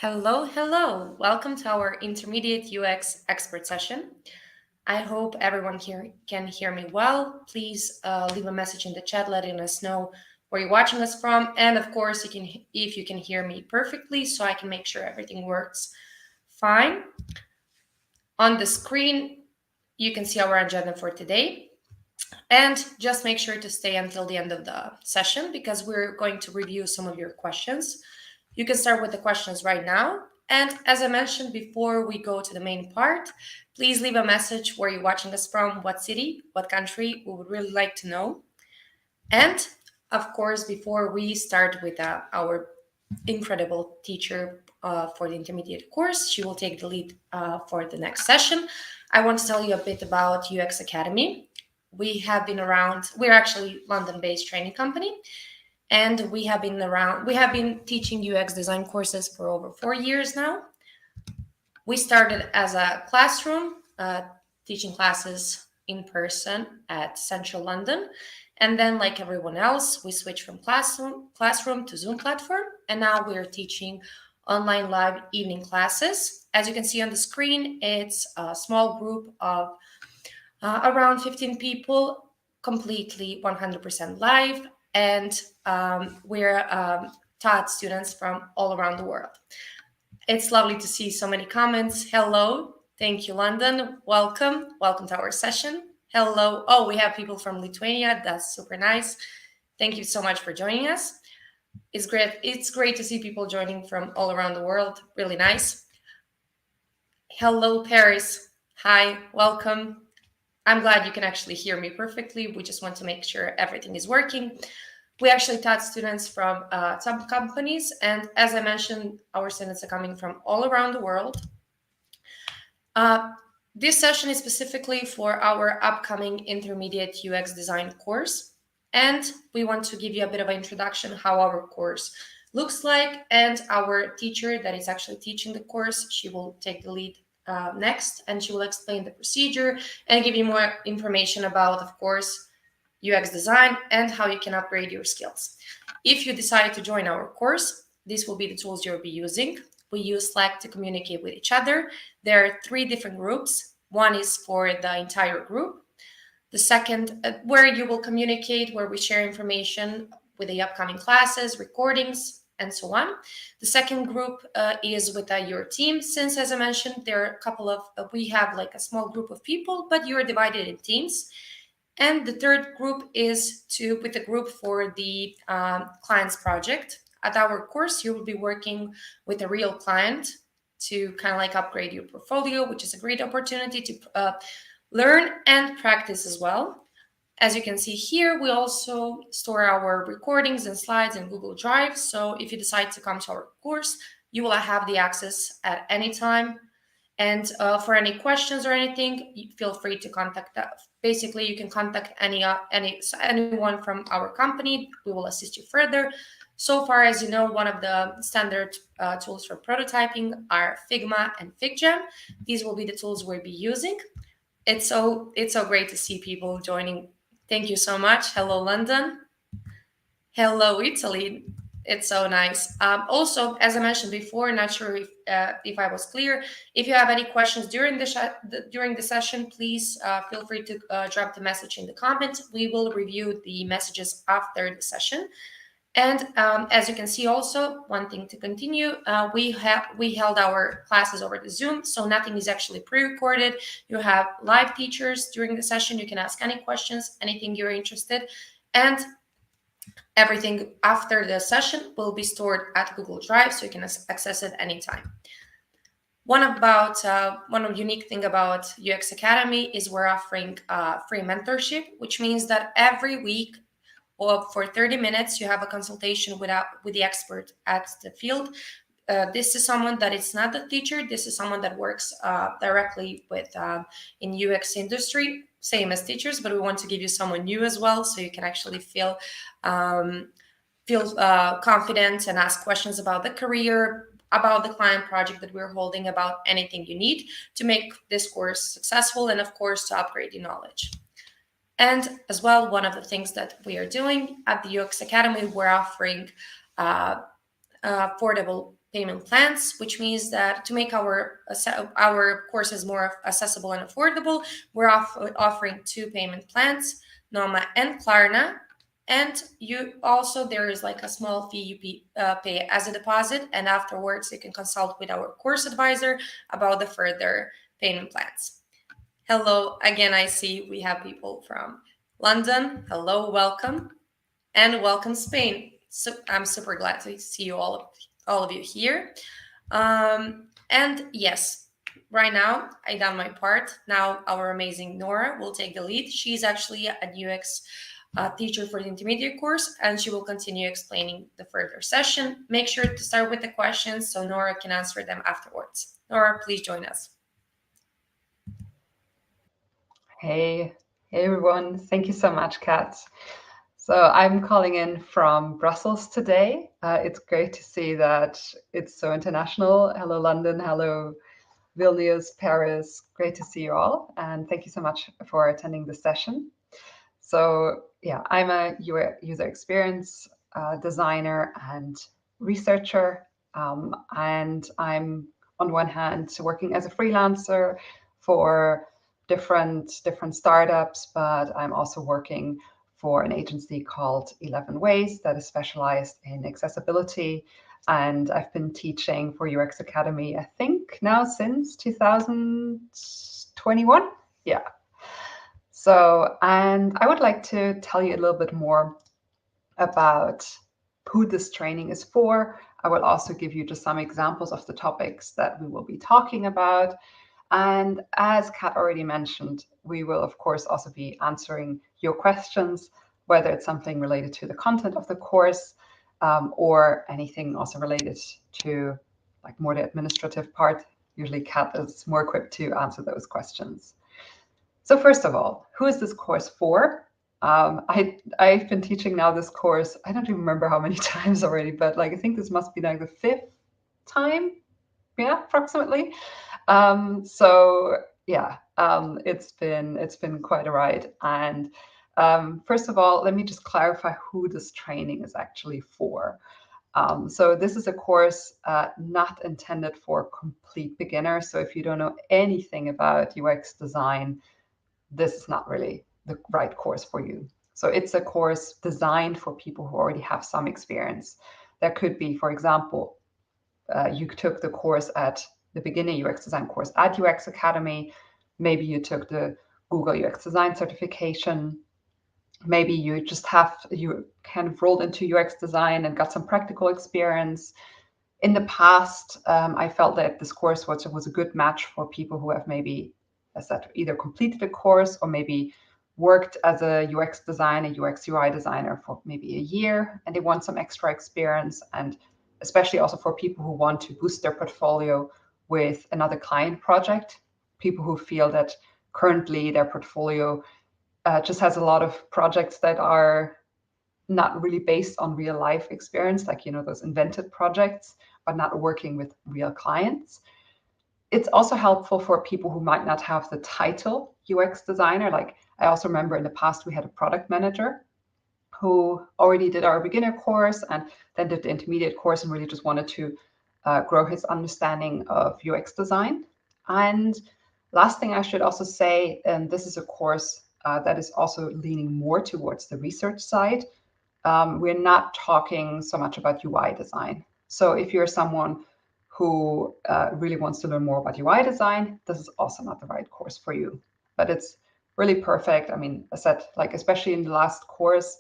Hello, hello. Welcome to our intermediate UX expert session. I hope everyone here can hear me well. Please leave a message in the chat letting us know where you're watching us from, and of course, if you can hear me perfectly, so I can make sure everything works fine. On the screen, you can see our agenda for today. And just make sure to stay until the end of the session because we're going to review some of your questions. You can start with the questions right now. And as I mentioned before we go to the main part, please leave a message where you're watching us from, what city, what country. We would really like to know. And of course, before we start with our incredible teacher for the intermediate course, she will take the lead for the next session. I want to tell you a bit about UX Academy. We have been around, we're actually London-based training company, and we have been teaching UX design courses for over 4 years now. We started as a classroom, teaching classes in person at Central London. And then, like everyone else, we switched from classroom to Zoom platform. And now we're teaching online live evening classes. As you can see on the screen, it's a small group of around 15 people, completely 100% live. And we're taught students from all around the world. It's lovely to see so many comments. Hello. Thank you, London. Welcome. Welcome to our session. Hello. Oh, we have people from Lithuania. That's super nice. Thank you so much for joining us. It's great. It's great to see people joining from all around the world. Really nice. Hello, Paris. Hi. Welcome. I'm glad you can actually hear me perfectly. We just want to make sure everything is working. We actually taught students from some companies, and as I mentioned, our students are coming from all around the world. This session is specifically for our upcoming intermediate UX design course, and we want to give you a bit of an introduction how our course looks like, and our teacher that is actually teaching the course, she will take the lead next, and she will explain the procedure and give you more information about, of course, UX design and how you can upgrade your skills. If you decide to join our course, these will be the tools you'll be using. We use Slack to communicate with each other. There are 3 different groups. One is for the entire group. The second, where you will communicate, where we share information with the upcoming classes, recordings, and so on. The second group is with your team. Since, as I mentioned, there are a couple of, we have like a small group of people, but you're divided in teams. And the third group is with the group for the client's project. At our course, you will be working with a real client to kind of like upgrade your portfolio, which is a great opportunity to learn and practice as well. As you can see here, we also store our recordings and slides in Google Drive. So if you decide to come to our course, you will have the access at any time. And for any questions or anything, feel free to contact us. Basically, you can contact anyone from our company. We will assist you further. So far, as you know, one of the standard tools for prototyping are Figma and FigJam. These will be the tools we'll be using. It's so great to see people joining. Thank you so much. Hello, London. Hello, Italy. It's so nice. Also, as I mentioned before, not sure if I was clear. If you have any questions during the session, please feel free to drop the message in the comments. We will review the messages after the session. And as you can see, also one thing to continue, we held our classes over the Zoom, so nothing is actually pre-recorded. You have live teachers during the session. You can ask any questions, anything you're interested, and everything after the session will be stored at Google Drive, so you can access it anytime. One unique thing about UX Academy is we're offering free mentorship, which means that every week or for 30 minutes, you have a consultation with the expert at the field. This is someone that is not the teacher. This is someone that works directly with in UX industry, same as teachers, but we want to give you someone new as well, so you can actually feel confident and ask questions about the career, about the client project that we're holding, about anything you need to make this course successful, and of course to upgrade your knowledge. And as well, one of the things that we are doing at the UX Academy, we're offering affordable payment plans, which means that to make our courses more accessible and affordable, we're offering two payment plans, Noma and Klarna. And there is like a small fee you pay as a deposit, and afterwards you can consult with our course advisor about the further payment plans. Hello again, I see we have people from London. Hello, welcome, and welcome Spain. So I'm super glad to see you all of you here. And yes, right now I done my part. Now our amazing Nora will take the lead. She's actually an UX teacher for the intermediate course, and she will continue explaining the further session. Make sure to start with the questions so Nora can answer them afterwards. Nora, please join us. Hey everyone. Thank you so much, Kat. So I'm calling in from Brussels today. It's great to see that it's so international. Hello, London. Hello, Vilnius, Paris. Great to see you all. And thank you so much for attending the session. So yeah, I'm a user experience designer and researcher. And I'm on one hand working as a freelancer for different startups, but I'm also working for an agency called 11 Ways that is specialized in accessibility. And I've been teaching for UX Academy, I think now since 2021. Yeah. So, and I would like to tell you a little bit more about who this training is for. I will also give you just some examples of the topics that we will be talking about. And as Kat already mentioned, we will, of course, also be answering your questions, whether it's something related to the content of the course or anything also related to like more the administrative part. Usually Kat is more equipped to answer those questions. So first of all, who is this course for? I've been teaching now this course, I don't even remember how many times already, but like I think this must be like the fifth time, yeah, approximately. So yeah, it's been quite a ride. And first of all, let me just clarify who this training is actually for. So this is a course not intended for complete beginners. So if you don't know anything about UX design, this is not really the right course for you. So it's a course designed for people who already have some experience. That could be, for example, you took the course at the beginner UX design course at UX Academy. Maybe you took the Google UX design certification. Maybe you kind of rolled into UX design and got some practical experience. In the past, I felt that this course was a good match for people who have maybe, as said, either completed a course or maybe worked as a UX designer, UX UI designer for maybe a year, and they want some extra experience, and especially also for people who want to boost their portfolio with another client project, people who feel that currently their portfolio just has a lot of projects that are not really based on real life experience, like, those invented projects, but not working with real clients. It's also helpful for people who might not have the title UX designer. Like I also remember in the past, we had a product manager who already did our beginner course and then did the intermediate course and really just wanted to grow his understanding of UX design. And last thing I should also say, this is a course that is also leaning more towards the research side. We're not talking so much about UI design. So if you're someone who really wants to learn more about UI design, this is also not the right course for you. But it's really perfect. I mean, I said, like, especially in the last course,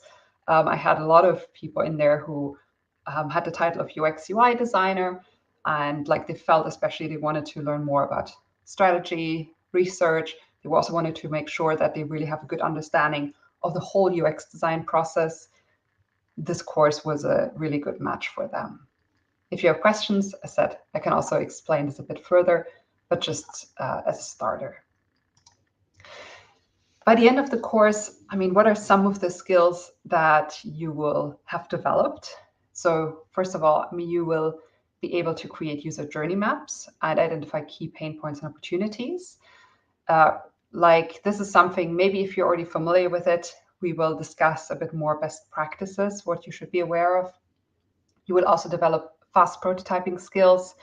I had a lot of people in there who had the title of UX UI designer, and like they felt especially they wanted to learn more about strategy, research. They also wanted to make sure that they really have a good understanding of the whole UX design process. This course was a really good match for them. If you have questions, as I said, I can also explain this a bit further, but just as a starter. By the end of the course, I mean, what are some of the skills that you will have developed? So first of all, I mean, you will be able to create user journey maps and identify key pain points and opportunities. Like this is something, maybe if you're already familiar with it, we will discuss a bit more best practices, what you should be aware of. You will also develop fast prototyping skills.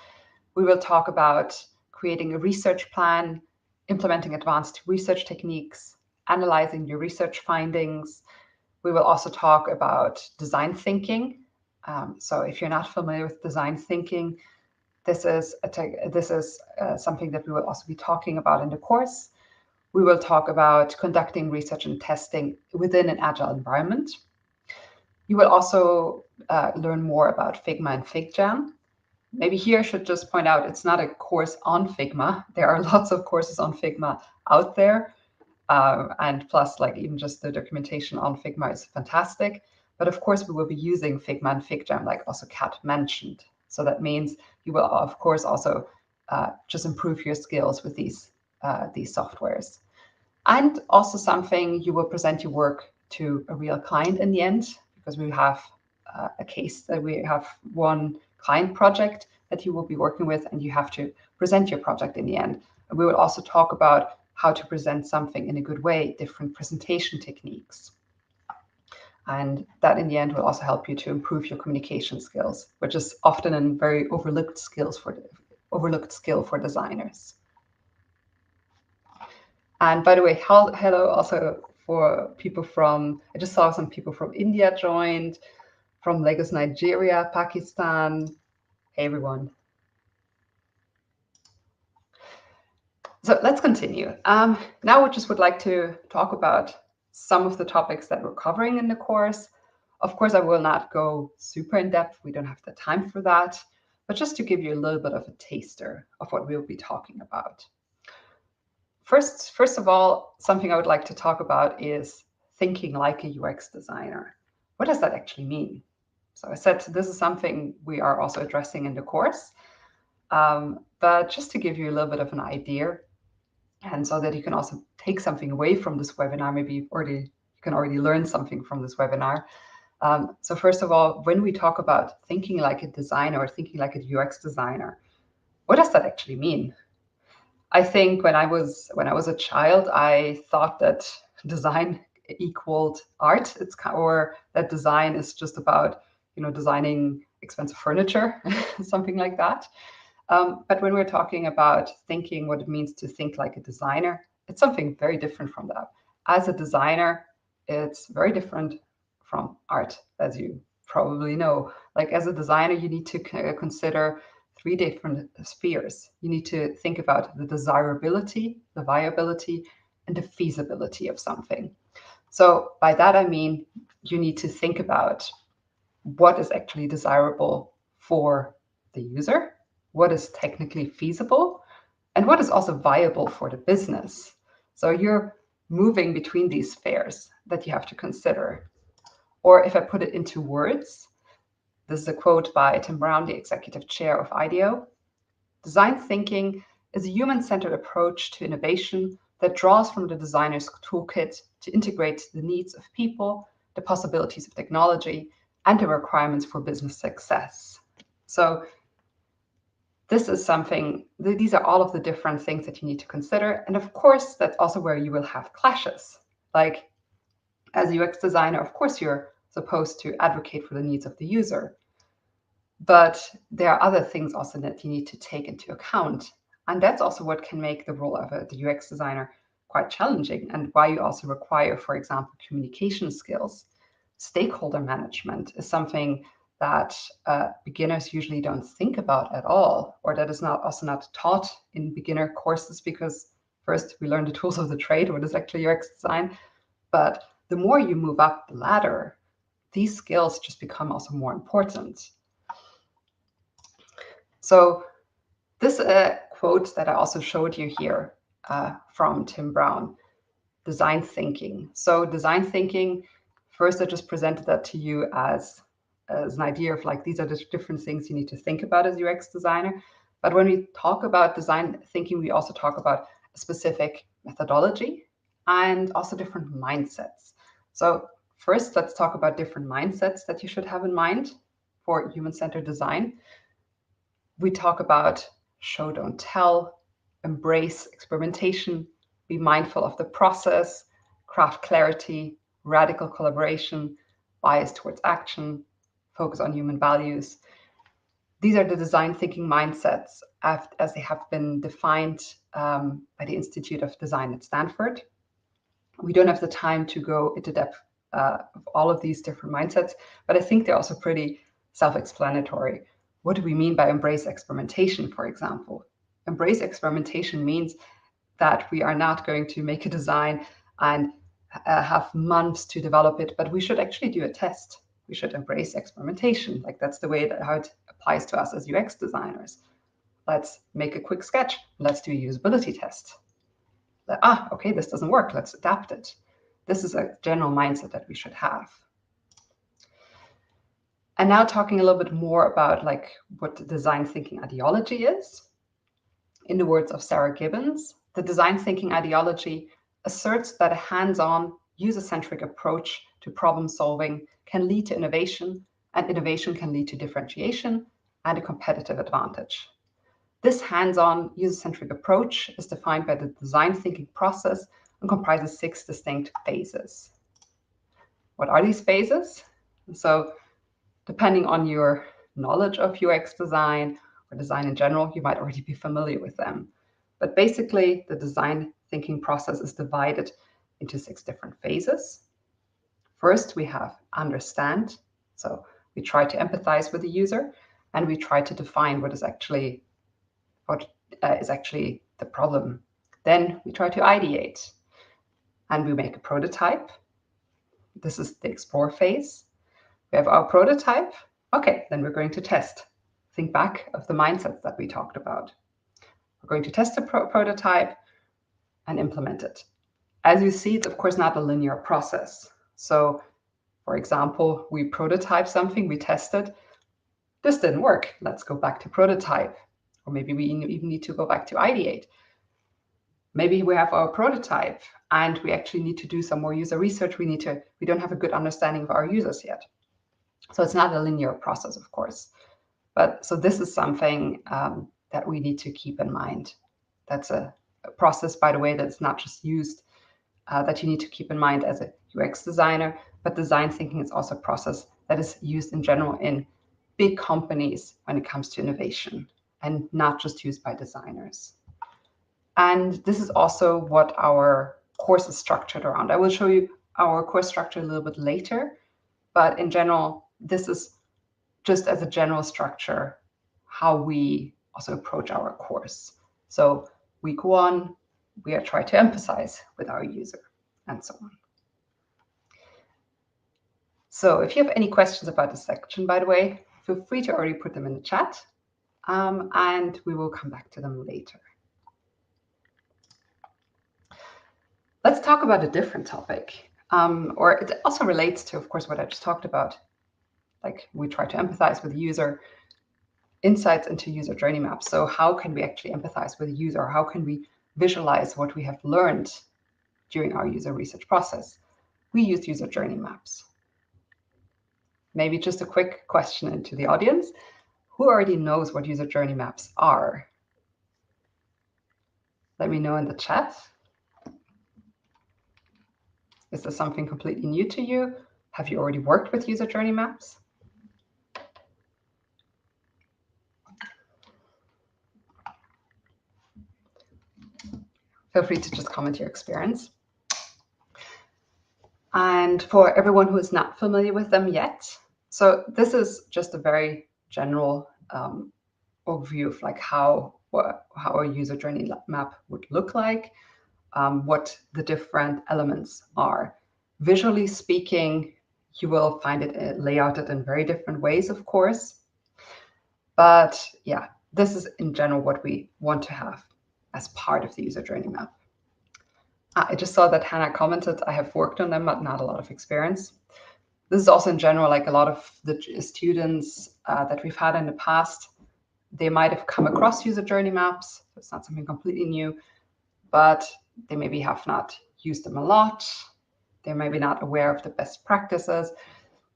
We will talk about creating a research plan, implementing advanced research techniques, analyzing your research findings. We will also talk about design thinking. So if you're not familiar with design thinking, this is something that we will also be talking about in the course. We will talk about conducting research and testing within an agile environment. You will also learn more about Figma and FigJam. Maybe here I should just point out it's not a course on Figma. There are lots of courses on Figma out there. And plus, like even just the documentation on Figma is fantastic. But of course, we will be using Figma and FigJam, like also Kat mentioned. So that means you will, of course, also just improve your skills with these softwares. And also something, you will present your work to a real client in the end, because we have a case that we have one client project that you will be working with, and you have to present your project in the end. And we will also talk about how to present something in a good way, different presentation techniques. And that in the end will also help you to improve your communication skills, which is often a very overlooked skill for designers. And by the way, hello also for people from, I just saw some people from India joined, from Lagos, Nigeria, Pakistan. Hey, everyone. So let's continue. Now we just would like to talk about some of the topics that we're covering in the course. Of course, I will not go super in depth. We don't have the time for that. But just to give you a little bit of a taster of what we'll be talking about. First of all, something I would like to talk about is thinking like a UX designer. What does that actually mean? So I said this is something we are also addressing in the course. But just to give you a little bit of an idea, and so that you can also take something away from this webinar, maybe you can already learn something from this webinar. So first of all, when we talk about thinking like a designer or thinking like a UX designer, what does that actually mean? I think when I was a child, I thought that design equaled art. Or that design is just about designing expensive furniture, something like that. But when we're talking about thinking what it means to think like a designer, it's something very different from that. As a designer, it's very different from art, as you probably know. Like as a designer, you need to consider 3 different spheres. You need to think about the desirability, the viability, and the feasibility of something. So by that, I mean, you need to think about what is actually desirable for the user, what is technically feasible, and what is also viable for the business. So you're moving between these spheres that you have to consider. Or if I put it into words, this is a quote by Tim Brown, the executive chair of IDEO. Design thinking is a human-centered approach to innovation that draws from the designer's toolkit to integrate the needs of people, the possibilities of technology, and the requirements for business success. So this is something, these are all of the different things that you need to consider. And of course, that's also where you will have clashes. Like as a UX designer, of course, you're supposed to advocate for the needs of the user. But there are other things also that you need to take into account. And that's also what can make the role of the UX designer quite challenging, and why you also require, for example, communication skills. Stakeholder management is something that beginners usually don't think about at all, or that is also not taught in beginner courses, because first we learn the tools of the trade, what is actually UX design. But the more you move up the ladder, these skills just become also more important. So this quote that I also showed you here from Tim Brown, design thinking. So design thinking, first I just presented that to you as an idea of like, these are the different things you need to think about as UX designer. But when we talk about design thinking, we also talk about a specific methodology and also different mindsets. So first, let's talk about different mindsets that you should have in mind for human-centered design. We talk about show, don't tell, embrace experimentation, be mindful of the process, craft clarity, radical collaboration, bias towards action, focus on human values. These are the design thinking mindsets as they have been defined by the Institute of Design at Stanford. We don't have the time to go into depth of all of these different mindsets, but I think they're also pretty self-explanatory. What do we mean by embrace experimentation, for example? Embrace experimentation means that we are not going to make a design and have months to develop it, but we should actually do a test. We should embrace experimentation. Like that's the way that how it applies to us as UX designers. Let's make a quick sketch. Let's do a usability test. Okay, this doesn't work. Let's adapt it. This is a general mindset that we should have. And now talking a little bit more about like what the design thinking ideology is. In the words of Sarah Gibbons, the design thinking ideology asserts that a hands-on, user-centric approach to problem solving can lead to innovation, and innovation can lead to differentiation and a competitive advantage. This hands-on, user-centric approach is defined by the design thinking process and comprises 6 distinct phases. What are these phases? So, depending on your knowledge of UX design or design in general, you might already be familiar with them. But basically, the design thinking process is divided into 6 different phases. First, we have understand. So we try to empathize with the user, and we try to define what is actually the problem. Then we try to ideate, and we make a prototype. This is the explore phase. We have our prototype. Okay, then we're going to test. Think back of the mindsets that we talked about. We're going to test the prototype and implement it. As you see, it's of course not a linear process. So, for example, we prototype something, we test it. This didn't work. Let's go back to prototype. Or maybe we even need to go back to ideate. Maybe we have our prototype and we actually need to do some more user research. We don't have a good understanding of our users yet. So it's not a linear process, of course. But so this is something that we need to keep in mind. That's a process, by the way, that's not just used, that you need to keep in mind as a UX designer, but design thinking is also a process that is used in general in big companies when it comes to innovation and not just used by designers. And this is also what our course is structured around. I will show you our course structure a little bit later, but in general, this is just as a general structure how we also approach our course. So week 1, we are trying to empathize with our user and so on. So if you have any questions about this section, by the way, feel free to already put them in the chat, and we will come back to them later. Let's talk about a different topic, or it also relates to, of course, what I just talked about. Like we try to empathize with the user, insights into user journey maps. So how can we actually empathize with the user? How can we visualize what we have learned during our user research process? We use user journey maps. Maybe just a quick question into the audience. Who already knows what user journey maps are? Let me know in the chat. Is this something completely new to you? Have you already worked with user journey maps? Feel free to just comment your experience. And for everyone who is not familiar with them yet, so this is just a very general overview of like how a user journey map would look like, what the different elements are. Visually speaking, you will find it layouted in very different ways, of course. But yeah, this is in general what we want to have as part of the user journey map. I just saw that Hannah commented, I have worked on them, but not a lot of experience. This is also in general, like a lot of the students that we've had in the past, they might have come across user journey maps. So it's not something completely new, but they maybe have not used them a lot. They're maybe not aware of the best practices.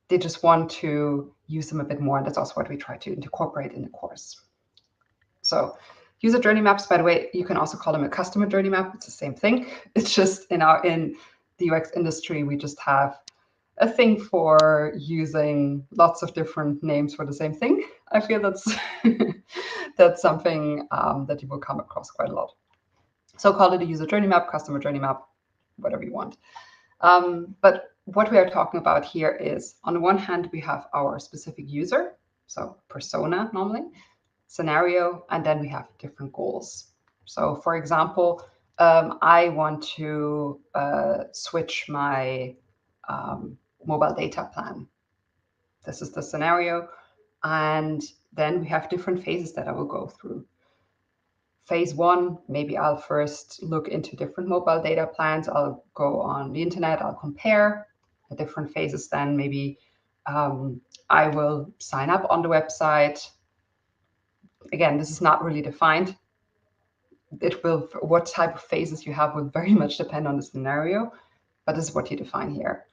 They just want to use them a bit more. And that's also what we try to incorporate in the course. So user journey maps, by the way, you can also call them a customer journey map. It's the same thing. It's just in the UX industry, we just have a thing for using lots of different names for the same thing. I feel that's that's something that you will come across quite a lot. So call it a user journey map, customer journey map, whatever you want. But what we are talking about here is, on the one hand, we have our specific user, so persona normally, scenario, and then we have different goals. So for example, I want to switch my mobile data plan. This is the scenario. And then we have different phases that I will go through. Phase one, maybe I'll first look into different mobile data plans. I'll go on the internet, I'll compare the different phases. Then maybe I will sign up on the website. Again, this is not really defined. It will, what type of phases you have will very much depend on the scenario, but this is what you define here.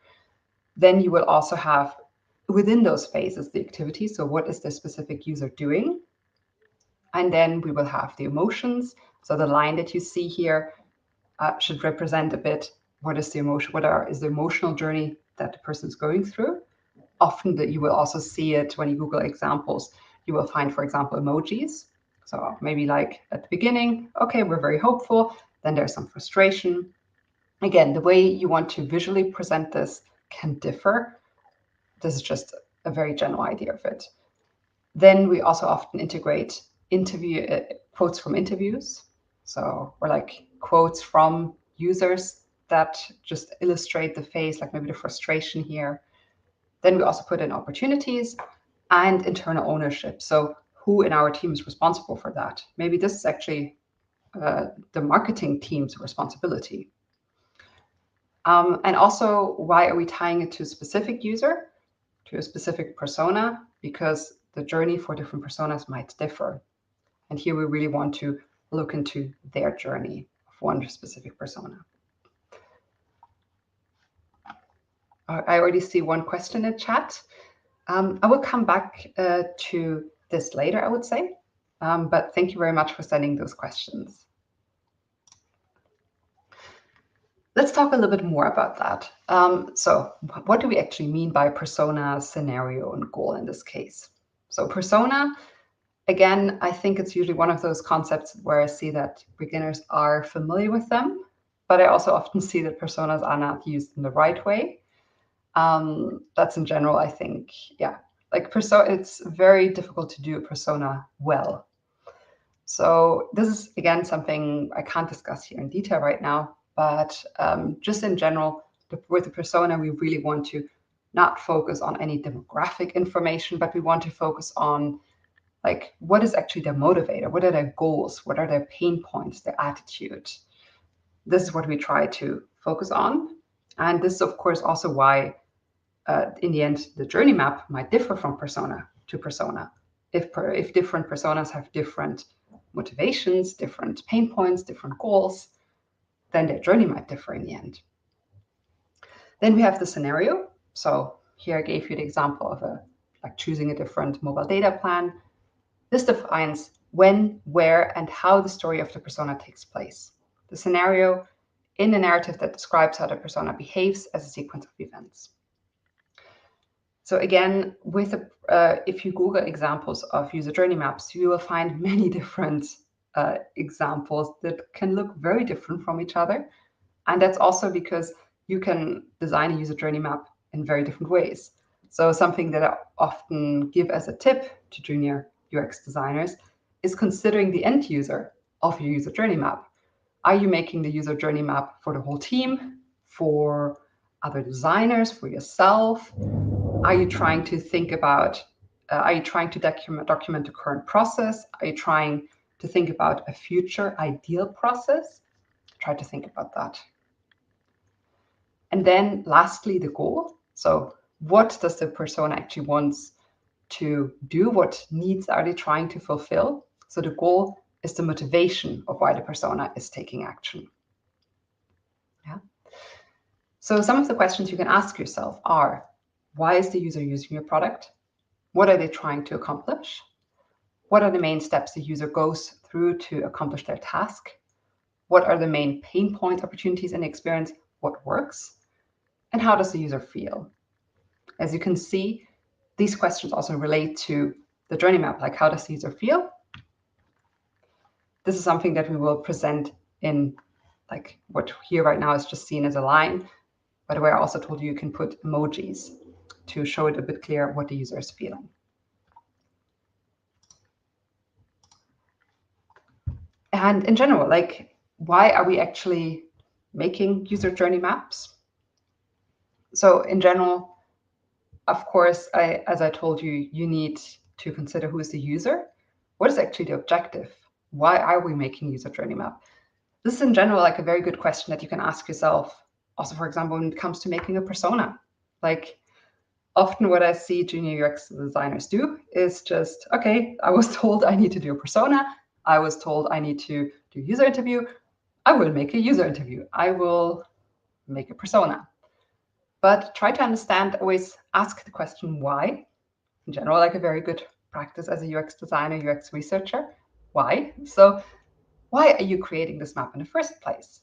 Then you will also have within those phases the activities. So what is the specific user doing? And then we will have the emotions. So the line that you see here should represent a bit what is the emotion, is the emotional journey that the person is going through. Often that you will also see it when you Google examples. You will find, for example, emojis. So maybe like at the beginning, okay, we're very hopeful. Then there's some frustration. Again, the way you want to visually present this can differ. This is just a very general idea of it. Then we also often integrate quotes from interviews. So, or like quotes from users that just illustrate the phase, like maybe the frustration here. Then we also put in opportunities and internal ownership. So who in our team is responsible for that? Maybe this is actually the marketing team's responsibility. And also, why are we tying it to a specific user, to a specific persona? Because the journey for different personas might differ. And here we really want to look into their journey of one specific persona. I already see one question in chat. I will come back to this later, I would say. But thank you very much for sending those questions. Let's talk a little bit more about that. So what do we actually mean by persona, scenario, and goal in this case? So persona, again, I think it's usually one of those concepts where I see that beginners are familiar with them, but I also often see that personas are not used in the right way. That's in general, I think, yeah. Like it's very difficult to do a persona well. So this is, again, something I can't discuss here in detail right now, but just in general, with the persona, we really want to not focus on any demographic information, but we want to focus on like what is actually their motivator, what are their goals, what are their pain points, their attitude. This is what we try to focus on. And this is, of course, also why in the end, the journey map might differ from persona to persona. If different personas have different motivations, different pain points, different goals, then their journey might differ in the end. Then we have the scenario. So here I gave you the example of like choosing a different mobile data plan. This defines when, where, and how the story of the persona takes place. The scenario in a narrative that describes how the persona behaves as a sequence of events. So again, if you Google examples of user journey maps, you will find many different examples that can look very different from each other. And that's also because you can design a user journey map in very different ways. So something that I often give as a tip to junior UX designers is considering the end user of your user journey map. Are you making the user journey map for the whole team, for other designers, for yourself? Are you trying to think about, are you trying to document the current process? Are you trying to think about a future ideal process? Try to think about that. And then lastly, the goal. So what does the persona actually wants to do? What needs are they trying to fulfill? So the goal is the motivation of why the persona is taking action. Yeah. So some of the questions you can ask yourself are, why is the user using your product? What are they trying to accomplish? What are the main steps the user goes through to accomplish their task? What are the main pain points, opportunities in the experience? What works? And how does the user feel? As you can see, these questions also relate to the journey map, like how does the user feel? This is something that we will present in like what here right now is just seen as a line. By the way, I also told you can put emojis to show it a bit clearer what the user is feeling. And in general, like, why are we actually making user journey maps? So in general, of course, as I told you, you need to consider who is the user. What is actually the objective? Why are we making user journey map? This is in general like a very good question that you can ask yourself. Also, for example, when it comes to making a persona, like often what I see junior UX designers do is just, okay, I was told I need to do a persona. I was told I need to do user interview. I will make a user interview. I will make a persona. But try to understand, always ask the question why. In general, like a very good practice as a UX designer, UX researcher. Why? So why are you creating this map in the first place?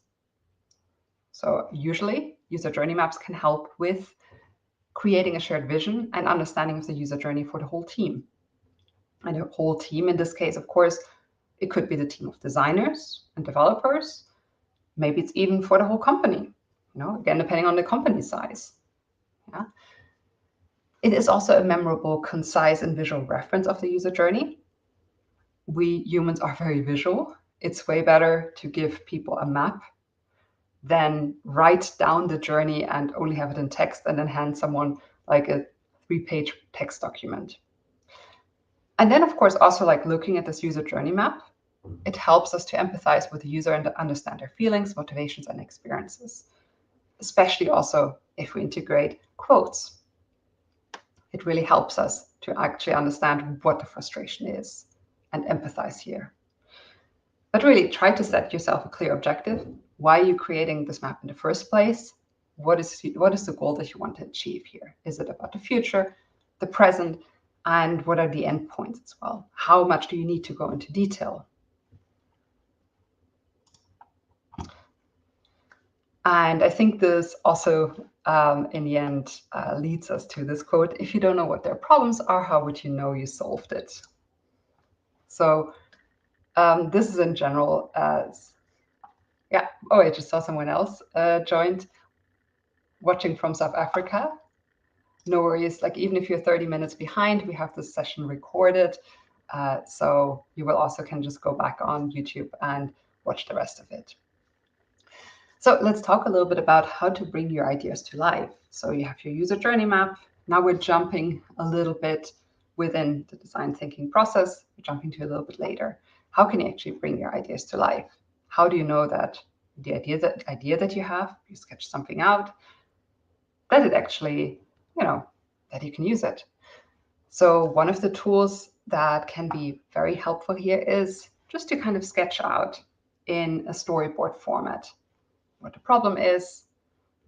So usually user journey maps can help with creating a shared vision and understanding of the user journey for the whole team. And the whole team in this case, of course, it could be the team of designers and developers. Maybe it's even for the whole company, again, depending on the company size. Yeah. It is also a memorable, concise, and visual reference of the user journey. We humans are very visual. It's way better to give people a map than write down the journey and only have it in text and then hand someone like a 3-page text document. And then, of course, also like looking at this user journey map, it helps us to empathize with the user and understand their feelings, motivations, and experiences, especially also if we integrate quotes. It really helps us to actually understand what the frustration is and empathize here. But really try to set yourself a clear objective. Why are you creating this map in the first place? What is the goal that you want to achieve here? Is it about the future, the present, and what are the endpoints as well? How much do you need to go into detail? And I think this also, in the end, leads us to this quote: if you don't know what their problems are, how would you know you solved it? So this is in general as, yeah, oh, I just saw someone else joined, watching from South Africa. No worries, like even if you're 30 minutes behind, we have this session recorded. So you will also can just go back on YouTube and watch the rest of it. So let's talk a little bit about how to bring your ideas to life. So you have your user journey map. Now we're jumping a little bit within the design thinking process. We're jumping to a little bit later. How can you actually bring your ideas to life? How do you know that the idea that you have, you sketch something out, that it actually, that you can use it? So one of the tools that can be very helpful here is just to kind of sketch out in a storyboard format what the problem is,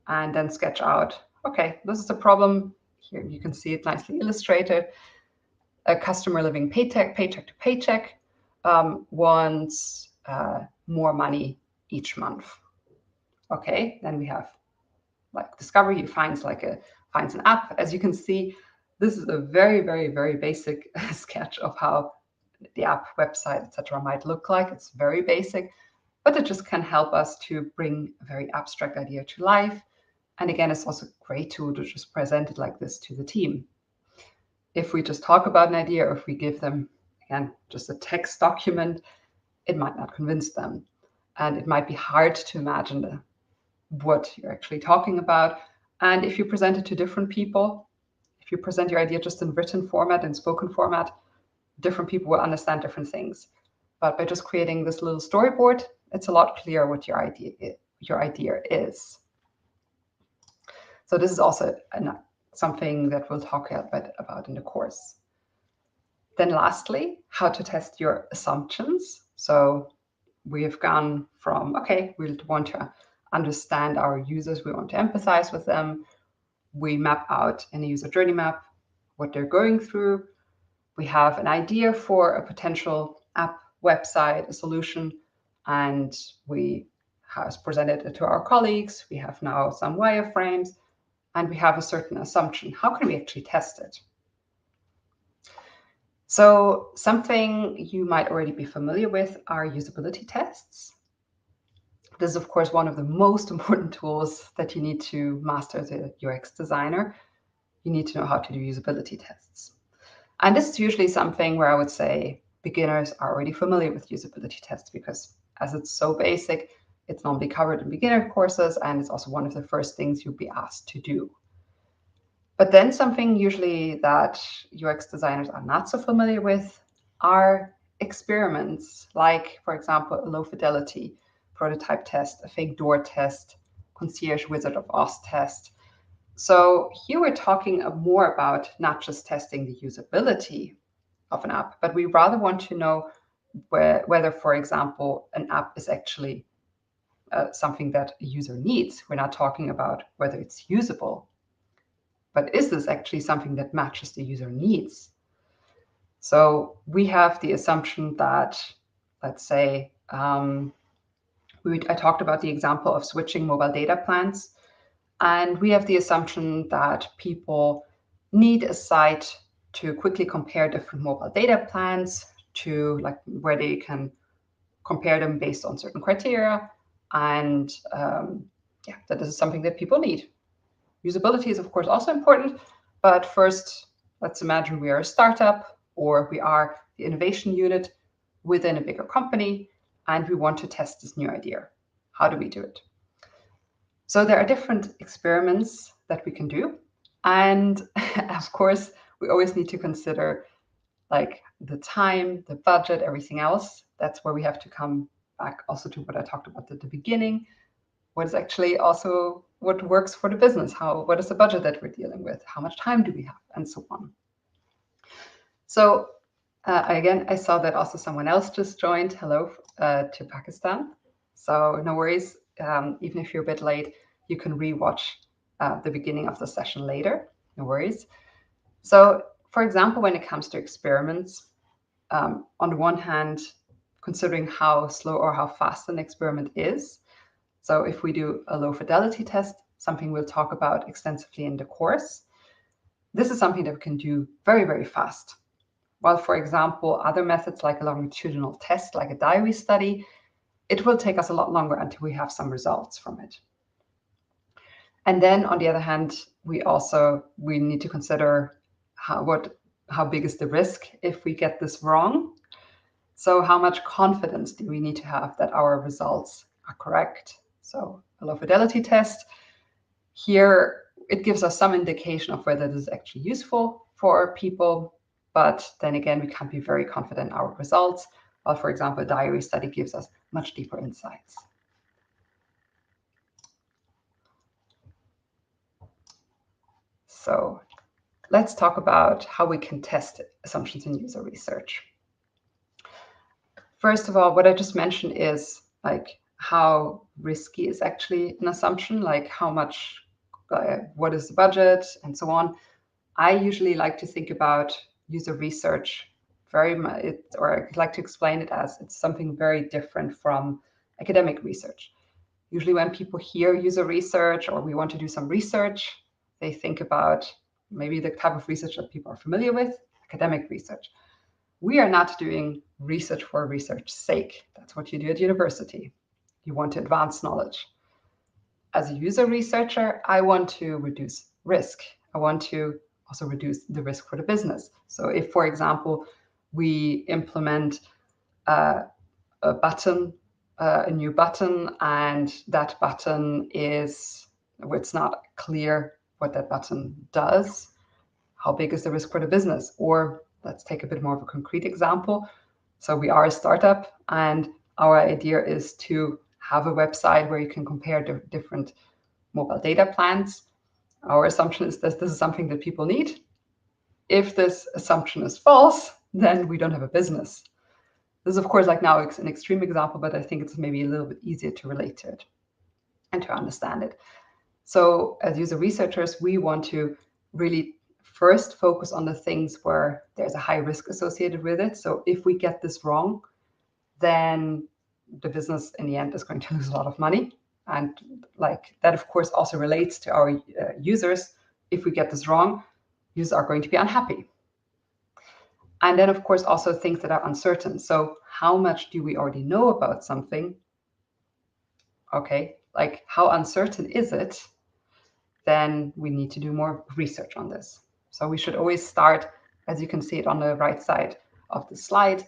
and then sketch out, okay, this is the problem. Here you can see it nicely illustrated. A customer living paycheck to paycheck wants more money each month. Okay, then we have like discovery. You finds an app. As you can see, this is a very, very, very basic sketch of how the app, website, etc. might look like. It's very basic, but it just can help us to bring a very abstract idea to life. And again, it's also a great tool to just present it like this to the team. If we just talk about an idea, or if we give them, again, just a text document, it might not convince them. And it might be hard to imagine what you're actually talking about. And if you present it to different people, if you present your idea just in written format and spoken format, different people will understand different things. But by just creating this little storyboard, it's a lot clearer what your idea is. So this is also something that we'll talk a bit about in the course. Then lastly, how to test your assumptions. So we have gone from, okay, we want to understand our users, we want to empathize with them. We map out in a user journey map what they're going through. We have an idea for a potential app, website, a solution, and we have presented it to our colleagues. We have now some wireframes, and we have a certain assumption. How can we actually test it? So something you might already be familiar with are usability tests. This is, of course, one of the most important tools that you need to master as a UX designer. You need to know how to do usability tests. And this is usually something where I would say beginners are already familiar with usability tests because as it's so basic, it's normally covered in beginner courses, and it's also one of the first things you'll be asked to do. But then something usually that UX designers are not so familiar with are experiments, like, for example, a low fidelity prototype test, a fake door test, concierge Wizard of Oz test. So here we're talking more about not just testing the usability of an app, but we rather want to know whether, for example, an app is actually something that a user needs. We're not talking about whether it's usable, but is this actually something that matches the user needs? So we have the assumption that, let's say, I talked about the example of switching mobile data plans. And we have the assumption that people need a site to quickly compare different mobile data plans to like where they can compare them based on certain criteria. And yeah, that is something that people need. Usability is, of course, also important. But first, let's imagine we are a startup or we are the innovation unit within a bigger company, and we want to test this new idea. How do we do it? So there are different experiments that we can do. And of course, we always need to consider like the time, the budget, everything else. That's where we have to come back also to what I talked about at the beginning. What is actually also what works for the business? What is the budget that we're dealing with? How much time do we have? And so on. So again, I saw that also someone else just joined. Hello to Pakistan. So no worries. Even if you're a bit late, you can rewatch the beginning of the session later. No worries. So for example, when it comes to experiments, on the one hand, considering how slow or how fast an experiment is. So if we do a low fidelity test, something we'll talk about extensively in the course, this is something that we can do very, very fast. While, for example, other methods like a longitudinal test, like a diary study, it will take us a lot longer until we have some results from it. And then on the other hand, we need to consider how big is the risk if we get this wrong. So how much confidence do we need to have that our results are correct? So a low fidelity test, here it gives us some indication of whether this is actually useful for people, but then again, we can't be very confident in our results. While, for example, a diary study gives us much deeper insights. So let's talk about how we can test assumptions in user research. First of all, what I just mentioned is like how risky is actually an assumption, like how much, what is the budget and so on. I usually like to think about user research very much, or I like to explain it as it's something very different from academic research. Usually when people hear user research or we want to do some research, they think about maybe the type of research that people are familiar with, academic research. We are not doing research for research's sake. That's what you do at university. You want to advance knowledge. As a user researcher, I want to reduce risk. I want to also reduce the risk for the business. So if, for example, we implement a button, a new button, and that button it's not clear what that button does, how big is the risk for the business? Or let's take a bit more of a concrete example. So we are a startup and our idea is to have a website where you can compare different mobile data plans. Our assumption is that this is something that people need. If this assumption is false, then we don't have a business. This is, of course, like now it's an extreme example, but I think it's maybe a little bit easier to relate to it and to understand it. So as user researchers, we want to really first focus on the things where there's a high risk associated with it. So if we get this wrong, then the business in the end is going to lose a lot of money. And like that, of course, also relates to our users. If we get this wrong, users are going to be unhappy. And then, of course, also things that are uncertain. So how much do we already know about something? Okay, like how uncertain is it? Then we need to do more research on this. So we should always start, as you can see it on the right side of the slide,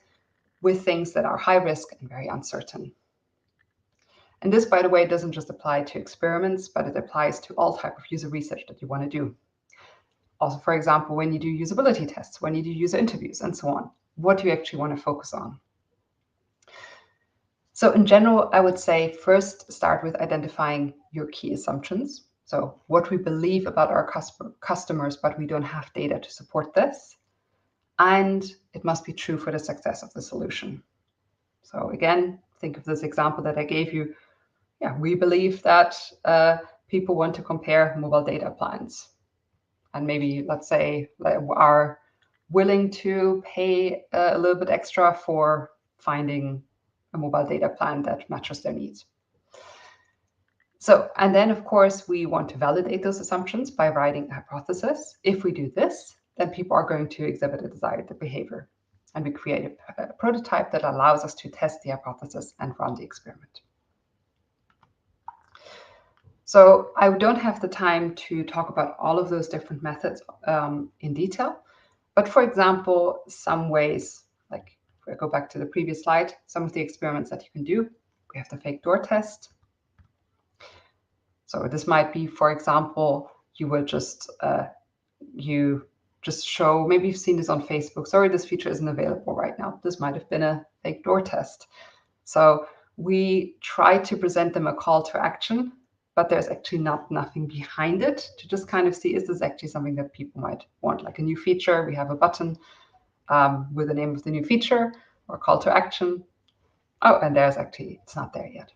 with things that are high risk and very uncertain. And this, by the way, doesn't just apply to experiments, but it applies to all type of user research that you want to do. Also, for example, when you do usability tests, when you do user interviews, and so on, what do you actually want to focus on? So in general, I would say first start with identifying your key assumptions. So what we believe about our customers, but we don't have data to support this. And it must be true for the success of the solution. So again, think of this example that I gave you. Yeah, we believe that people want to compare mobile data plans. And maybe, let's say, are willing to pay a little bit extra for finding a mobile data plan that matches their needs. So, and then of course, we want to validate those assumptions by writing a hypothesis. If we do this, then people are going to exhibit a desired behavior. And we create a prototype that allows us to test the hypothesis and run the experiment. So I don't have the time to talk about all of those different methods in detail. But for example, some ways, like if I go back to the previous slide, some of the experiments that you can do, we have the fake door test. So this might be, for example, you will just show, maybe you've seen this on Facebook, sorry, this feature isn't available right now. This might have been a fake door test. So we try to present them a call to action, but there's actually nothing behind it to just kind of see, is this actually something that people might want? Like a new feature, we have a button with the name of the new feature or call to action. Oh, and there's actually, it's not there yet.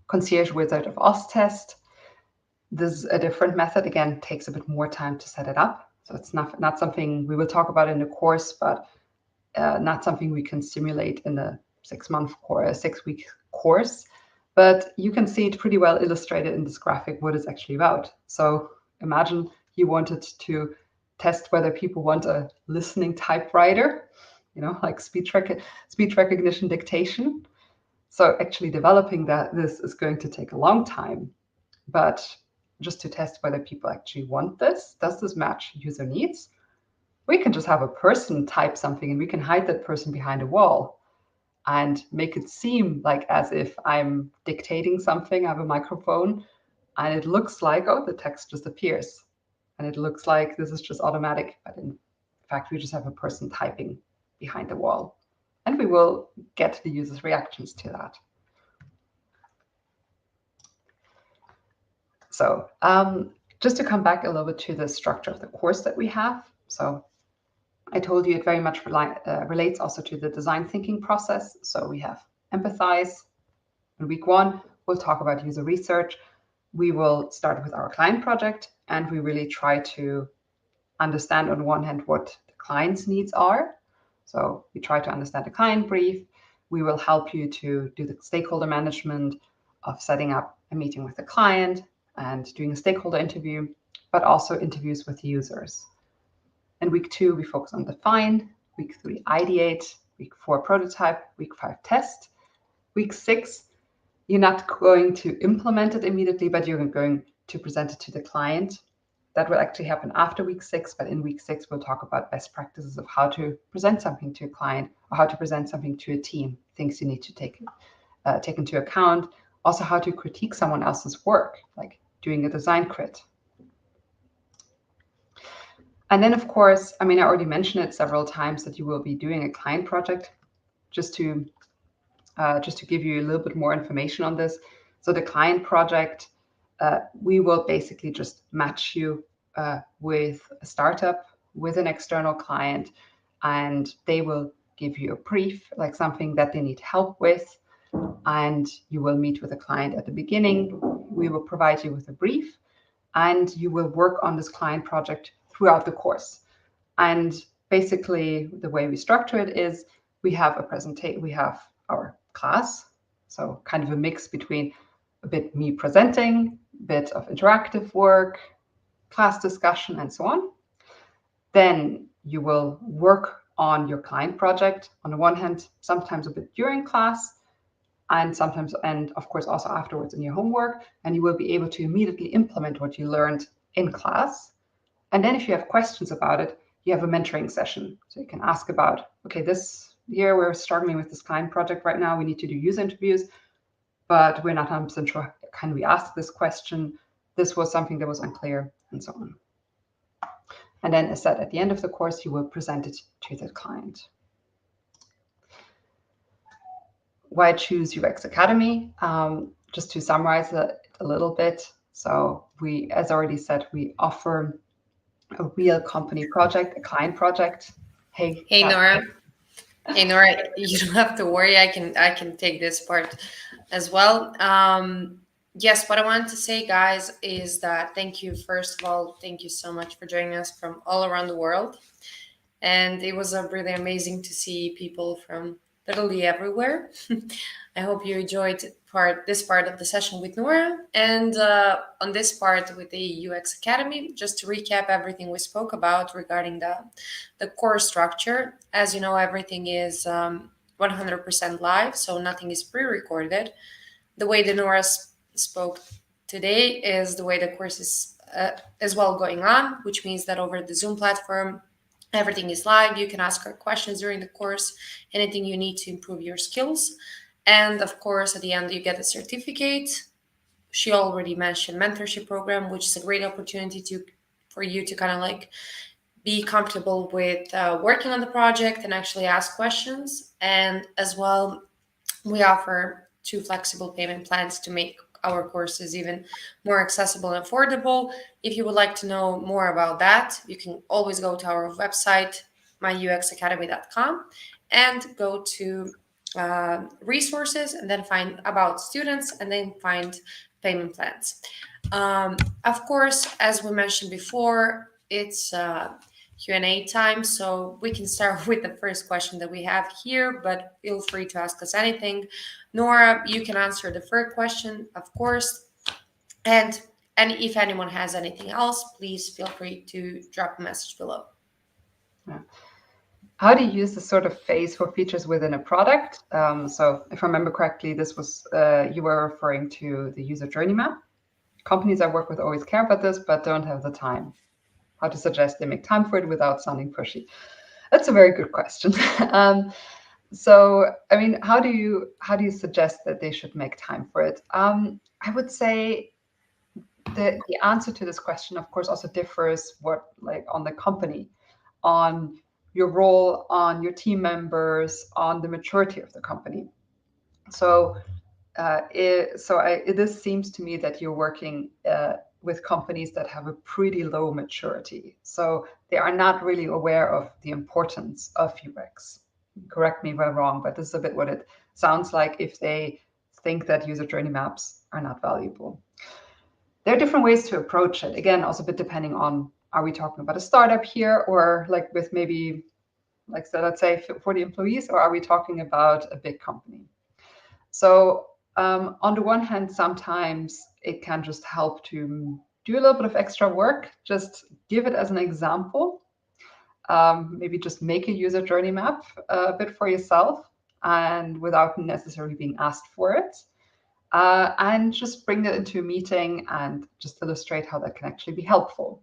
Concierge Wizard of Oz test. This is a different method. Again, takes a bit more time to set it up. So it's not something we will talk about in the course, but not something we can simulate in a 6-week course. But you can see it pretty well illustrated in this graphic what it's actually about. So imagine you wanted to test whether people want a listening typewriter, like speech recognition dictation. So actually developing this is going to take a long time, but just to test whether people actually want this, does this match user needs? We can just have a person type something and we can hide that person behind a wall and make it seem like as if I'm dictating something, I have a microphone, and it looks like, oh, the text just appears. And it looks like this is just automatic, but in fact, we just have a person typing behind the wall. And we will get the user's reactions to that. So just to come back a little bit to the structure of the course that we have. So I told you it very much relates also to the design thinking process. So we have empathize. In week 1, we'll talk about user research. We will start with our client project, and we really try to understand on one hand what the client's needs are. So we try to understand the client brief. We will help you to do the stakeholder management of setting up a meeting with the client and doing a stakeholder interview, but also interviews with users. In week 2, we focus on define. Week 3, ideate. Week 4, prototype. Week 5, test. Week 6, you're not going to implement it immediately, but you're going to present it to the client. That will actually happen after week 6, but in week 6, we'll talk about best practices of how to present something to a client or how to present something to a team, things you need to take into account. Also, how to critique someone else's work, like doing a design crit. And then, of course, I already mentioned it several times that you will be doing a client project. Just to give you a little bit more information on this. So the client project, we will basically just match you with a startup, with an external client, and they will give you a brief, like something that they need help with, and you will meet with a client at the beginning. We will provide you with a brief, and you will work on this client project throughout the course. And basically, the way we structure it is we have a presentation, we have our class, so kind of a mix between a bit me presenting, a bit of interactive work, class discussion, and so on. Then you will work on your client project on the one hand, sometimes a bit during class, and sometimes, and of course, also afterwards in your homework, and you will be able to immediately implement what you learned in class. And then if you have questions about it, you have a mentoring session. So you can ask about, okay, this year we're struggling with this client project right now. We need to do user interviews, but we're not 100% sure. Can we ask this question? This was something that was unclear, and so on. And then, as said, at the end of the course, you will present it to the client. Why choose UX Academy? Just to summarize it a little bit. So we, as already said, we offer a real company project, a client project. Hey, Hey Nora. Hey Nora, you don't have to worry. I can take this part as well. Yes, what I wanted to say, guys, is that thank you. First of all, thank you so much for joining us from all around the world. And it was really amazing to see people from literally everywhere. I hope you enjoyed this part of the session with Nora, and on this part with the UX Academy. Just to recap everything we spoke about regarding the core structure. As you know, everything is 100% live, so nothing is pre-recorded. The way that Nora spoke today is the way the course is as well going on, which means that over the Zoom platform, everything is live. You can ask her questions during the course, anything you need to improve your skills. And of course, at the end, you get a certificate. She already mentioned mentorship program, which is a great opportunity for you to kind of like be comfortable with working on the project and actually ask questions. And as well, we offer 2 flexible payment plans to make our courses even more accessible and affordable. If you would like to know more about that, you can always go to our website, myuxacademy.com, and go to resources, and then find about students, and then find payment plans. Of course, as we mentioned before, it's Q&A time, so we can start with the first question that we have here, but feel free to ask us anything. Nora, you can answer the first question, of course, and if anyone has anything else, please feel free to drop a message below. Yeah. How do you use this sort of phase for features within a product? So if I remember correctly, this was, you were referring to the user journey map. Companies I work with always care about this, but don't have the time. How to suggest they make time for it without sounding pushy? That's a very good question. So, I mean, how do you suggest that they should make time for it? I would say the answer to this question, of course, also differs on the company, on your role, on your team members, on the maturity of the company. So, this seems to me that you're working with companies that have a pretty low maturity. So they are not really aware of the importance of UX. Correct me if I'm wrong, but this is a bit what it sounds like if they think that user journey maps are not valuable. There are different ways to approach it. Again, also a bit depending on, are we talking about a startup here, or like with maybe, like, so let's say 40 employees, or are we talking about a big company? So on the one hand, sometimes it can just help to do a little bit of extra work. Just give it as an example. Maybe just make a user journey map a bit for yourself, and without necessarily being asked for it. And just bring that into a meeting and just illustrate how that can actually be helpful.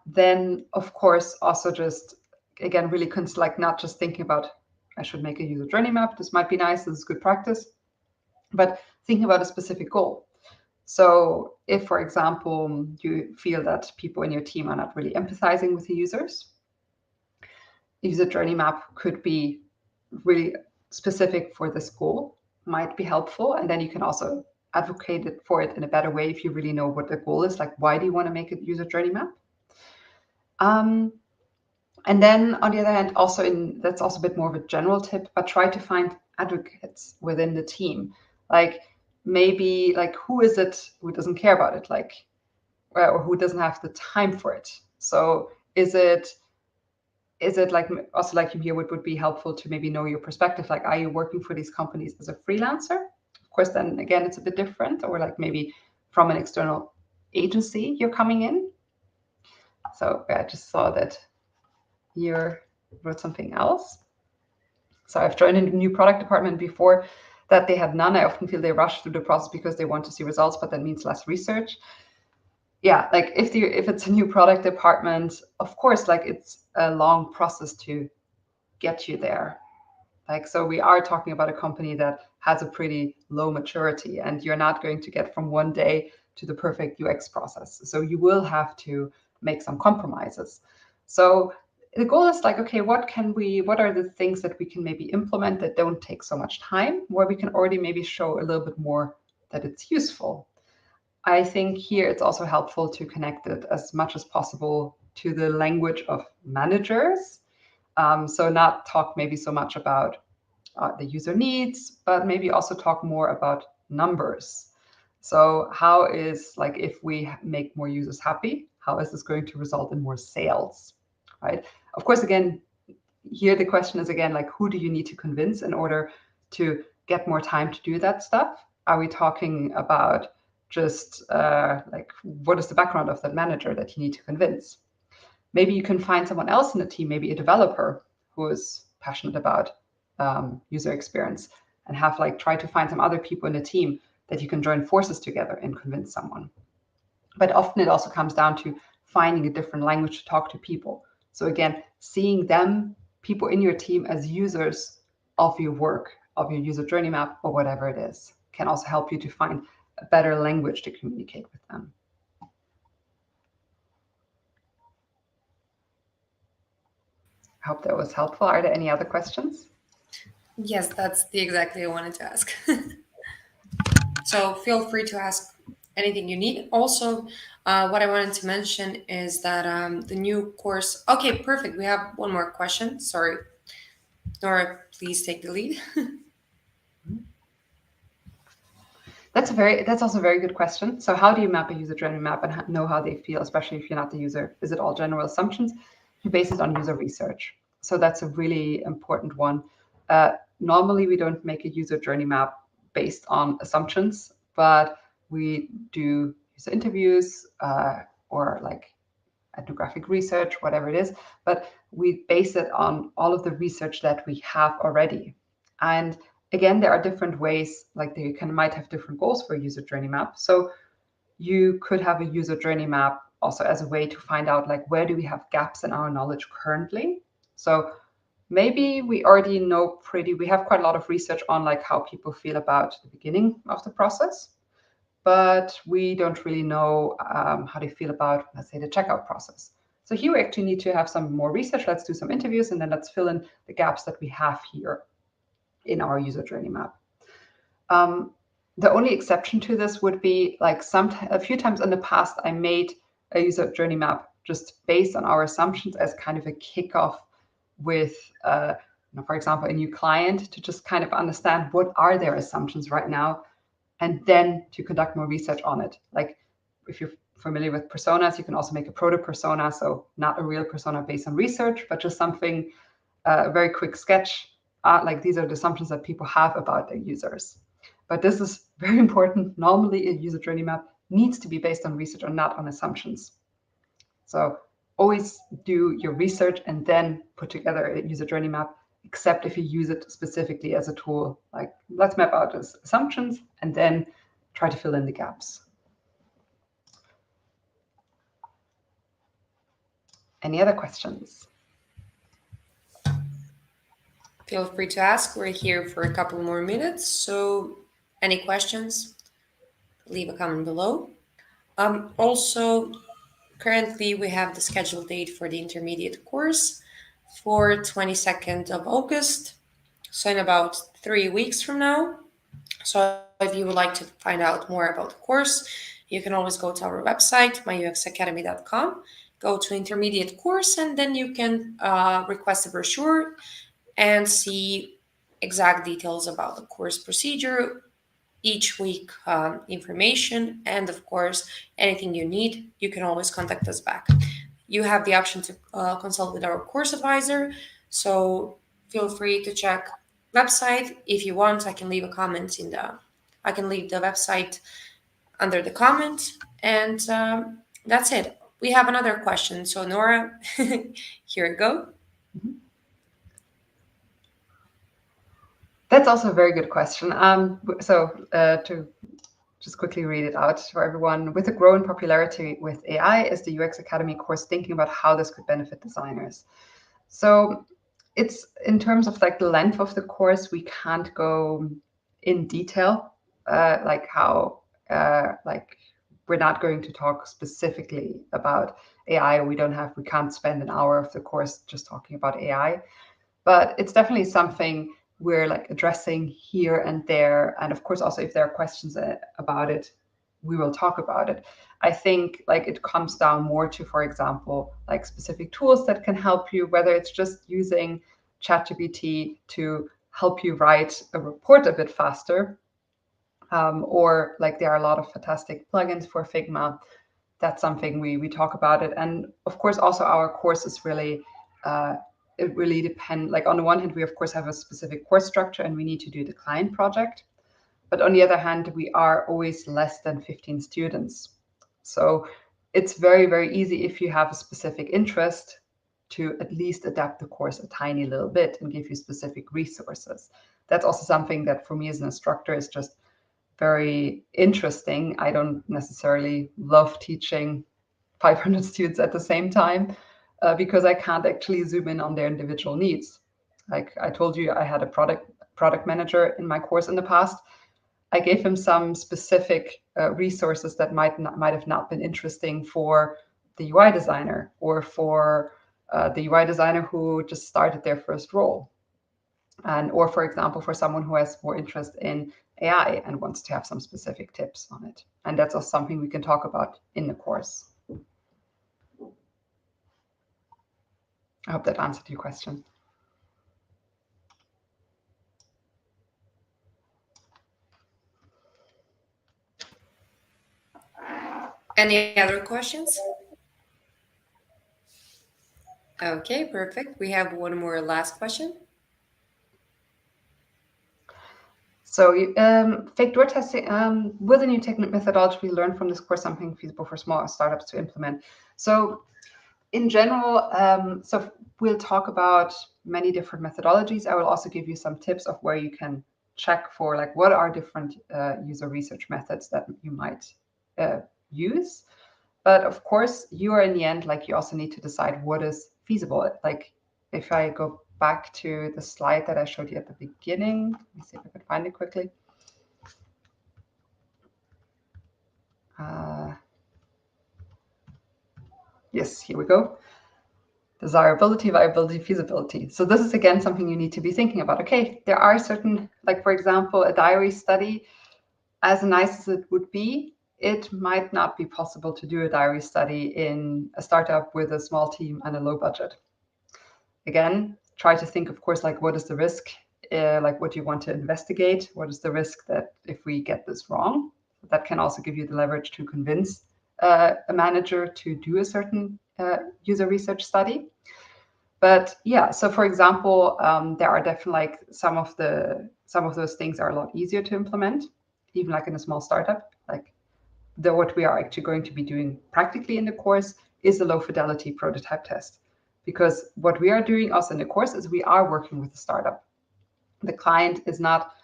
Then, of course, also just, again, really like not just thinking about, I should make a user journey map. This might be nice. This is good practice. But thinking about a specific goal. So if, for example, you feel that people in your team are not really empathizing with the users, user journey map could be really specific for this goal, might be helpful. And then you can also advocate for it in a better way if you really know what the goal is, like why do you want to make a user journey map? And then on the other hand, that's also a bit more of a general tip, but try to find advocates within the team. Like maybe like who is it who doesn't care about it, like, or who doesn't have the time for it? So is it like also like you here would be helpful to maybe know your perspective, like are you working for these companies as a freelancer? Of course, then again, it's a bit different, or like maybe from an external agency you're coming in. So I just saw that you wrote something else. So I've joined a new product department before that they had none. I often feel they rush through the process because they want to see results, but that means less research. Yeah, like if it's a new product department, of course, like it's a long process to get you there. Like, so we are talking about a company that has a pretty low maturity, and you're not going to get from one day to the perfect UX process. So you will have to make some compromises. So the goal is like, okay, what are the things that we can maybe implement that don't take so much time, where we can already maybe show a little bit more that it's useful. I think here it's also helpful to connect it as much as possible to the language of managers. So not talk maybe so much about the user needs, but maybe also talk more about numbers. So how is, like, if we make more users happy, how is this going to result in more sales, right? Of course, again, here the question is again, like, who do you need to convince in order to get more time to do that stuff? Are we talking about just like, what is the background of that manager that you need to convince? Maybe you can find someone else in the team, maybe a developer who is passionate about user experience, and have like try to find some other people in the team that you can join forces together and convince someone. But often it also comes down to finding a different language to talk to people. So again, seeing them, people in your team, as users of your work, of your user journey map, or whatever it is, can also help you to find a better language to communicate with them. I hope that was helpful. Are there any other questions? Yes, that's the exactly I wanted to ask. So feel free to ask anything you need. Also, what I wanted to mention is that the new course. Okay, perfect. We have one more question. Sorry, Nora, please take the lead. That's also a very good question. So how do you map a user journey map and know how they feel, especially if you're not the user? Is it all general assumptions? You base it on user research. So that's a really important one. Normally, we don't make a user journey map based on assumptions, but we do user interviews or like ethnographic research, whatever it is. But we base it on all of the research that we have already. And again, there are different ways, like might have different goals for a user journey map. So you could have a user journey map also as a way to find out, like, where do we have gaps in our knowledge currently? So maybe we already know we have quite a lot of research on like how people feel about the beginning of the process, but we don't really know how they feel about, let's say, the checkout process. So here we actually need to have some more research. Let's do some interviews, and then let's fill in the gaps that we have here in our user journey map. The only exception to this would be like a few times in the past, I made a user journey map just based on our assumptions as kind of a kickoff with, for example, a new client, to just kind of understand what are their assumptions right now, and then to conduct more research on it. Like, if you're familiar with personas, you can also make a proto persona. So not a real persona based on research, but just something, a very quick sketch. Like, these are the assumptions that people have about their users. But this is very important. Normally, a user journey map needs to be based on research or not on assumptions. So always do your research and then put together a user journey map, except if you use it specifically as a tool. Like, let's map out those assumptions and then try to fill in the gaps. Any other questions? Feel free to ask. We're here for a couple more minutes. So, any questions? Leave a comment below. Also, currently we have the scheduled date for the intermediate course for 22nd of August. So in about 3 weeks from now. So if you would like to find out more about the course, you can always go to our website, myuxacademy.com, go to intermediate course, and then you can request a brochure and see exact details about the course procedure, each week information, and of course, anything you need, you can always contact us back. You have the option to consult with our course advisor, so feel free to check website. If you want, I can leave a comment I can leave the website under the comment, and that's it. We have another question. So Nora, here we go. Mhm. That's also a very good question. To just quickly read it out for everyone. With the growing popularity with AI, is the UX Academy course thinking about how this could benefit designers? So it's in terms of like the length of the course, we can't go in detail, like how, like we're not going to talk specifically about AI. We can't spend an hour of the course just talking about AI, but it's definitely something we're like addressing here and there. And of course, also if there are questions about it, we will talk about it. I think like it comes down more to, for example, like specific tools that can help you, whether it's just using ChatGPT to help you write a report a bit faster, or like there are a lot of fantastic plugins for Figma. That's something we talk about it. And of course, also our course is really, it really depends. Like on the one hand, we of course have a specific course structure and we need to do the client project. But on the other hand, we are always less than 15 students. So it's very, very easy if you have a specific interest to at least adapt the course a tiny little bit and give you specific resources. That's also something that for me as an instructor is just very interesting. I don't necessarily love teaching 500 students at the same time, because I can't actually zoom in on their individual needs. Like I told you, I had a product manager in my course in the past. I gave him some specific resources that might have not been interesting for the UI designer or for the UI designer who just started their first role, and or for example for someone who has more interest in AI and wants to have some specific tips on it. And that's also something we can talk about in the course. I hope that answered your question. Any other questions? Okay, perfect. We have one more last question. So, fake door testing, with a new technique methodology, we learned from this course something feasible for small startups to implement. So, in general, so we'll talk about many different methodologies. I will also give you some tips of where you can check for like what are different user research methods that you might use. But of course, you are in the end, like you also need to decide what is feasible. Like if I go back to the slide that I showed you at the beginning, let me see if I can find it quickly. Uh, yes, here we go. Desirability, viability, feasibility. So this is again something you need to be thinking about. Okay, there are certain, like for example, a diary study, as nice as it would be, it might not be possible to do a diary study in a startup with a small team and a low budget. Again, try to think, of course, like what is the risk? Like what do you want to investigate? What is the risk that if we get this wrong? That can also give you the leverage to convince a manager to do a certain user research study. But yeah, so for example, there are definitely like some of those things are a lot easier to implement, even like in a small startup. Like what we are actually going to be doing practically in the course is a low fidelity prototype test. Because what we are doing also in the course is we are working with a startup. The client is not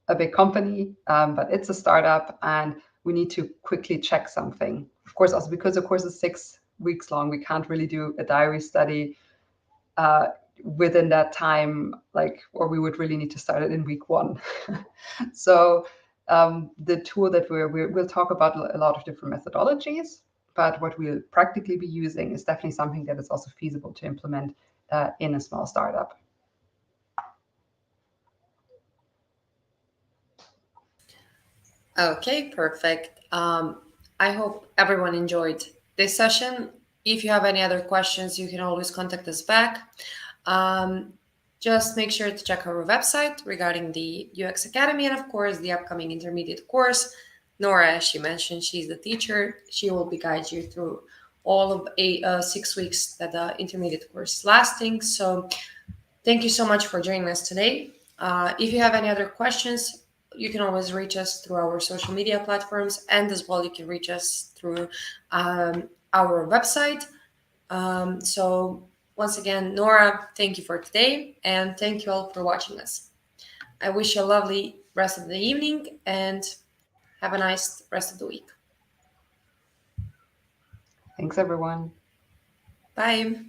a big company, but it's a startup, and we need to quickly check something. Of course, also because the course is 6 weeks long, we can't really do a diary study within that time, like, or we would really need to start it in week 1. So the tool that we'll talk about a lot of different methodologies, but what we'll practically be using is definitely something that is also feasible to implement in a small startup. Okay, perfect. I hope everyone enjoyed this session. If you have any other questions, you can always contact us back. Um, just make sure to check our website regarding the UX Academy and, of course, the upcoming intermediate course. Nora, as she mentioned, she's the teacher. She will be guide you through all of 6 weeks that the intermediate course is lasting. So thank you so much for joining us today. If you have any other questions, you can always reach us through our social media platforms, and as well, you can reach us through our website. So once again, Nora, thank you for today, and thank you all for watching us. I wish you a lovely rest of the evening and have a nice rest of the week. Thanks, everyone. Bye.